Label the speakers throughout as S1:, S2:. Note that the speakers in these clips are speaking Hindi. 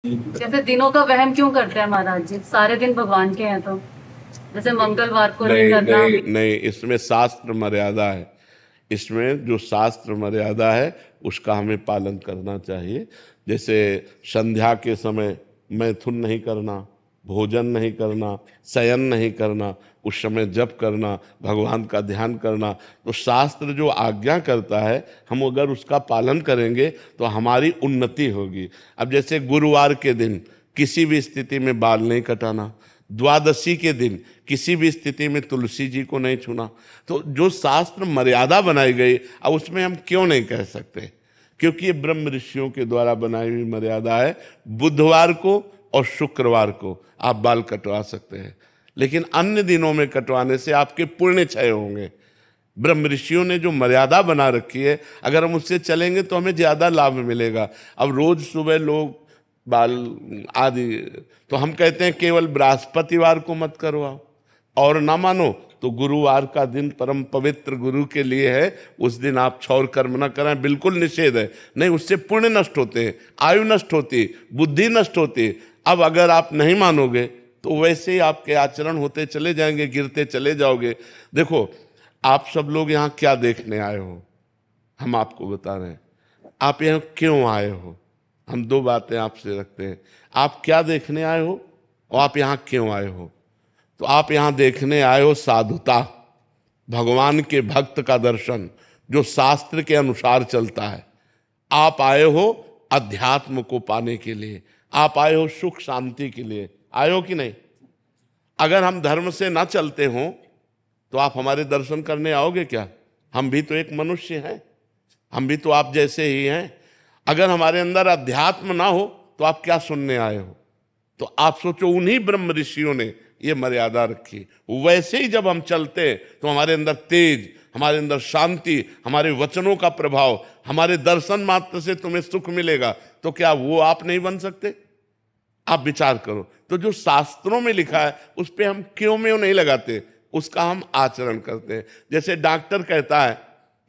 S1: जैसे दिनों का वहम क्यों करते हैं महाराज जी? सारे दिन भगवान के हैं तो जैसे मंगलवार को नहीं
S2: नहीं
S1: करना।
S2: नहीं नहीं, इसमें शास्त्र मर्यादा है। इसमें जो शास्त्र मर्यादा है उसका हमें पालन करना चाहिए। जैसे संध्या के समय मैथुन नहीं करना, भोजन नहीं करना, शयन नहीं करना, उस समय जप करना, भगवान का ध्यान करना। तो शास्त्र जो आज्ञा करता है, हम अगर उसका पालन करेंगे तो हमारी उन्नति होगी। अब जैसे गुरुवार के दिन किसी भी स्थिति में बाल नहीं कटाना, द्वादशी के दिन किसी भी स्थिति में तुलसी जी को नहीं छूना। तो जो शास्त्र मर्यादा बनाई गई, अब उसमें हम क्यों नहीं कह सकते? क्योंकि ये ब्रह्म ऋषियों के द्वारा बनाई हुई मर्यादा है। बुधवार को और शुक्रवार को आप बाल कटवा सकते हैं, लेकिन अन्य दिनों में कटवाने से आपके पुण्य क्षय होंगे। ब्रह्म ऋषियों ने जो मर्यादा बना रखी है, अगर हम उससे चलेंगे तो हमें ज्यादा लाभ मिलेगा। अब रोज सुबह लोग बाल आदि, तो हम कहते हैं केवल बृहस्पतिवार को मत करवाओ, और ना मानो तो गुरुवार का दिन परम पवित्र गुरु के लिए है, उस दिन आप क्षौर कर्म न करें, बिल्कुल निषेध है। नहीं, उससे पुण्य नष्ट होते हैं, आयु नष्ट होती है, बुद्धि नष्ट होती है। अब अगर आप नहीं मानोगे तो वैसे ही आपके आचरण होते चले जाएंगे, गिरते चले जाओगे। देखो, आप सब लोग यहाँ क्या देखने आए हो, हम आपको बता रहे हैं। आप यहाँ क्यों आए हो, हम दो बातें आपसे रखते हैं। आप क्या देखने आए हो और आप यहाँ क्यों आए हो? तो आप यहाँ देखने आए हो साधुता, भगवान के भक्त का दर्शन जो शास्त्र के अनुसार चलता है। आप आए हो अध्यात्म को पाने के लिए, आप आए हो सुख शांति के लिए। आए हो कि नहीं? अगर हम धर्म से ना चलते हो तो आप हमारे दर्शन करने आओगे क्या? हम भी तो एक मनुष्य हैं, हम भी तो आप जैसे ही हैं। अगर हमारे अंदर अध्यात्म ना हो तो आप क्या सुनने आए हो? तो आप सोचो, उन्हीं ब्रह्म ऋषियों ने ये मर्यादा रखी। वैसे ही जब हम चलते तो हमारे अंदर तेज, हमारे अंदर शांति, हमारे वचनों का प्रभाव, हमारे दर्शन मात्र से तुम्हें सुख मिलेगा। तो क्या वो आप नहीं बन सकते? आप विचार करो। तो जो शास्त्रों में लिखा है उस पे हम क्यों में नहीं लगाते, उसका हम आचरण करते हैं। जैसे डॉक्टर कहता है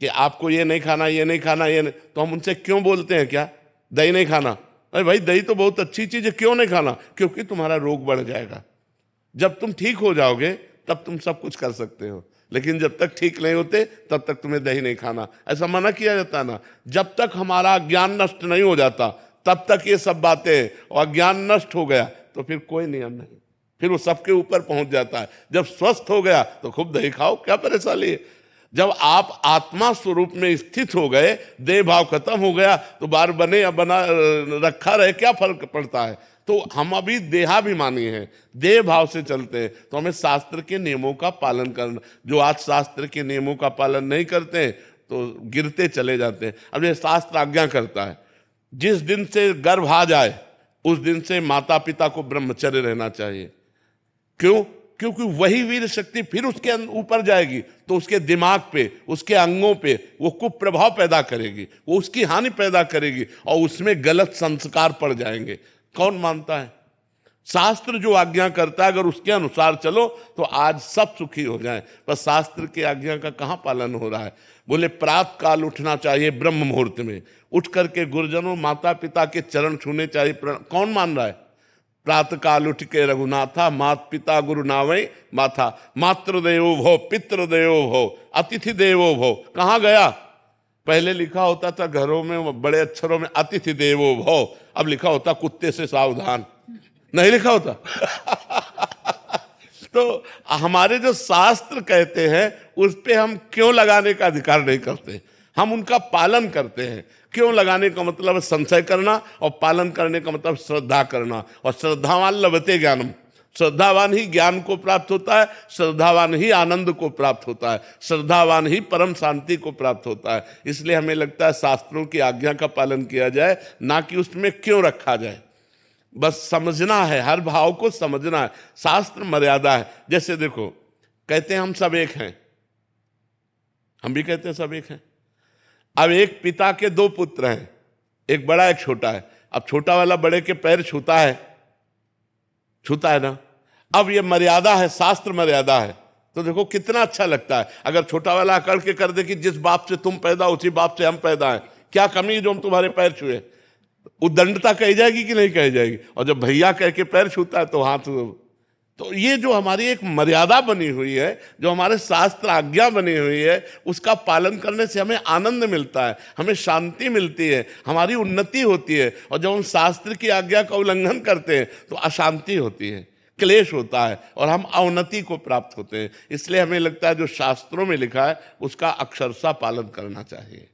S2: कि आपको ये नहीं खाना, ये नहीं खाना, ये नहीं, तो हम उनसे क्यों बोलते हैं क्या? दही नहीं खाना। अरे भाई, दही तो बहुत अच्छी चीज है, क्यों नहीं खाना? क्योंकि तुम्हारा रोग बढ़ जाएगा। जब तुम ठीक हो जाओगे तब तुम सब कुछ कर सकते हो, लेकिन जब तक ठीक नहीं होते तब तक तुम्हें दही नहीं खाना, ऐसा मना किया जाता है ना। जब तक हमारा ज्ञान नष्ट नहीं हो जाता तब तक ये सब बातें, और ज्ञान नष्ट हो गया तो फिर कोई नियम नहीं, फिर वो सबके ऊपर पहुंच जाता है। जब स्वस्थ हो गया तो खूब दही खाओ, क्या परेशानी है? जब आप आत्मा स्वरूप में स्थित हो गए, देह भाव खत्म हो गया, तो बार बने या बना रखा रहे, क्या फर्क पड़ता है? तो हम अभी देहाभिमानी हैं, देह भाव से चलते हैं। तो हमें शास्त्र के नियमों का पालन करना। जो आज शास्त्र के नियमों का पालन नहीं करते हैं तो गिरते चले जाते हैं। अब ये शास्त्र आज्ञा करता है, जिस दिन से गर्भ आ जाए उस दिन से माता पिता को ब्रह्मचर्य रहना चाहिए। क्यों? क्योंकि वही वीर शक्ति फिर उसके ऊपर जाएगी तो उसके दिमाग पे, उसके अंगों पे वो कुप्रभाव पैदा करेगी, वो उसकी हानि पैदा करेगी और उसमें गलत संस्कार पड़ जाएंगे। कौन मानता है? शास्त्र जो आज्ञा करता है अगर उसके अनुसार चलो तो आज सब सुखी हो जाएं। पर शास्त्र की आज्ञा का कहाँ पालन हो रहा है? बोले प्रातः काल उठना चाहिए, ब्रह्म मुहूर्त में उठ करके गुरुजनों माता पिता के चरण छूने चाहिए। कौन मान रहा है? प्रातः काल उठ के रघुनाथा, मात पिता गुरु नावै माथा, मातृदेवो भव पितृदेवो भव अतिथि देवो भव। कहाँ गया? पहले लिखा होता था घरों में बड़े अक्षरों में अतिथि देवो भव, अब लिखा होता कुत्ते से सावधान, नहीं लिखा होता। तो हमारे जो शास्त्र कहते हैं उस पे हम क्यों लगाने का अधिकार नहीं करते? हम उनका पालन करते हैं। क्यों लगाने का मतलब है संशय करना, और पालन करने का मतलब श्रद्धा करना। और श्रद्धावान लभते ज्ञानम, श्रद्धावान ही ज्ञान को प्राप्त होता है, श्रद्धावान ही आनंद को प्राप्त होता है, श्रद्धावान ही परम शांति को प्राप्त होता है। इसलिए हमें लगता है शास्त्रों की आज्ञा का पालन किया जाए, ना कि उसमें क्यों रखा जाए। बस समझना है, हर भाव को समझना है। शास्त्र मर्यादा है। जैसे देखो, कहते हैं हम सब एक हैं, हम भी कहते हैं सब एक हैं। अब एक पिता के दो पुत्र हैं, एक बड़ा एक छोटा है। अब छोटा वाला बड़े के पैर छूता है, छूता है ना। अब ये मर्यादा है, शास्त्र मर्यादा है। तो देखो कितना अच्छा लगता है अगर छोटा वाला अकड़ के कर दे कि जिस बाप से तुम पैदा उसी बाप से हम पैदा हैं, क्या कमी है जो हम तुम्हारे पैर छुए? उद्दंडता कही जाएगी कि नहीं कही जाएगी? और जब भैया कह के पैर छूता है तो हाथ, तो ये जो हमारी एक मर्यादा बनी हुई है, जो हमारे शास्त्र आज्ञा बनी हुई है, उसका पालन करने से हमें आनंद मिलता है, हमें शांति मिलती है, हमारी उन्नति होती है। और जब हम शास्त्र की आज्ञा का उल्लंघन करते हैं तो अशांति होती है, क्लेश होता है और हम अवनति को प्राप्त होते हैं। इसलिए हमें लगता है जो शास्त्रों में लिखा है उसका अक्षरशः पालन करना चाहिए।